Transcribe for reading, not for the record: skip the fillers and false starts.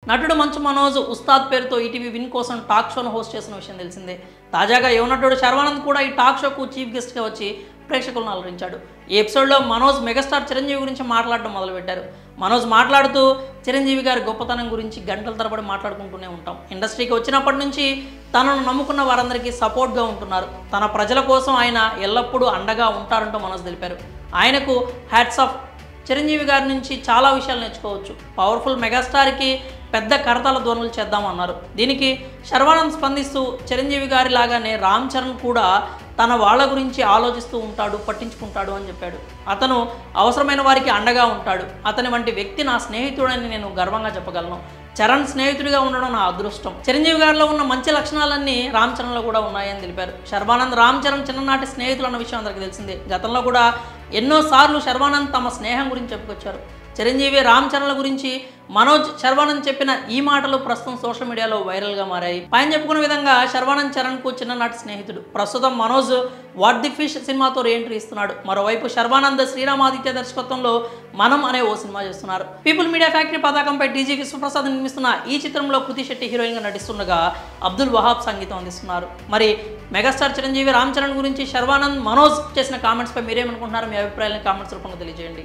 నటుడు మంచు మనోజ్ ఉస్తాద్ పేరుతో ETV win కోసం టాక్ షోను హోస్ట్ చేసిన విషయం తెలిసిందే. తాజాగా యువ నటుడు శర్వానంద్ కూడా ఈ టాక్ షోకు చీఫ్ గెస్ట్గా వచ్చి ప్రేక్షకులను అలరించాడు. ఈ ఎపిసోడ్లో మనోజ్ మెగాస్టార్ చిరంజీవి గురించి మాట్లాడడం మొదలుపెట్టారు. మనోజ్ మాట్లాడుతూ చిరంజీవి గారి గొప్పతనం గురించి గంటల తరబడి మాట్లాడుకుంటూనే ఉంటాం. ఇండస్ట్రీకి వచ్చినప్పటి నుంచి తనను నమ్ముకున్న వారందరికీ సపోర్ట్గా ఉంటున్నారు. తన ప్రజల కోసం ఆయన ఎల్లప్పుడూ అండగా ఉంటారంటూ మనోజ్ తెలిపారు. ఆయనకు హ్యాట్స్ ఆఫ్. చిరంజీవి గారి నుంచి చాలా విషయాలు నేర్చుకోవచ్చు. పవర్ఫుల్ మెగాస్టార్కి పెద్ద కరతాల ధ్వనులు చేద్దామన్నారు. దీనికి శర్వానంద్ స్పందిస్తూ చిరంజీవి గారి లాగానే రామ్ చరణ్ కూడా తన వాళ్ళ గురించి ఆలోచిస్తూ ఉంటాడు, పట్టించుకుంటాడు అని చెప్పాడు. అతను అవసరమైన వారికి అండగా ఉంటాడు. అతని వంటి వ్యక్తి నా స్నేహితుడని నేను గర్వంగా చెప్పగలను. చరణ్ స్నేహితుడిగా ఉండడం నా అదృష్టం. చిరంజీవి గారిలో ఉన్న మంచి లక్షణాలన్నీ రామ్ చరణ్లో కూడా ఉన్నాయని తెలిపారు. శర్వానంద్ రామ్ చరణ్ చిన్ననాటి స్నేహితులు అన్న విషయం అందరికీ తెలిసిందే. గతంలో కూడా ఎన్నోసార్లు శర్వానంద్ తమ స్నేహం గురించి చెప్పుకొచ్చారు. చిరంజీవి రామ్ చరణ్ల గురించి మనోజ్ శర్వానంద్ చెప్పిన ఈ మాటలు ప్రస్తుతం సోషల్ మీడియాలో వైరల్గా మారాయి. పైన చెప్పుకున్న విధంగా శర్వానంద్ చరణ్కు చిన్ననాటి స్నేహితుడు. ప్రస్తుతం మనోజ్ వాట్ ది ఫిష్ సినిమాతో రీఎంట్రీ ఇస్తున్నాడు. మరోవైపు శర్వానంద్ శ్రీరామాదిత్య దర్శకత్వంలో మనం అనే ఓ సినిమా చేస్తున్నారు. పీపుల్ మీడియా ఫ్యాక్టరీ పతాకంపై డీజీ విశ్వప్రసాద్ నిర్మిస్తున్న ఈ చిత్రంలో కృతి శెట్టి హీరోయిన్గా నటిస్తుండగా అబ్దుల్ వహాబ్ సంగీతం అందిస్తున్నారు. మరి మెగాస్టార్ చిరంజీవి రామ్ చరణ్ గురించి శర్వానంద్ మనోజ్ చేసిన కామెంట్స్పై మీరేమనుకుంటున్నారు? మీ అభిప్రాయాలను కామెంట్స్ రూపంలో తెలియజేయండి.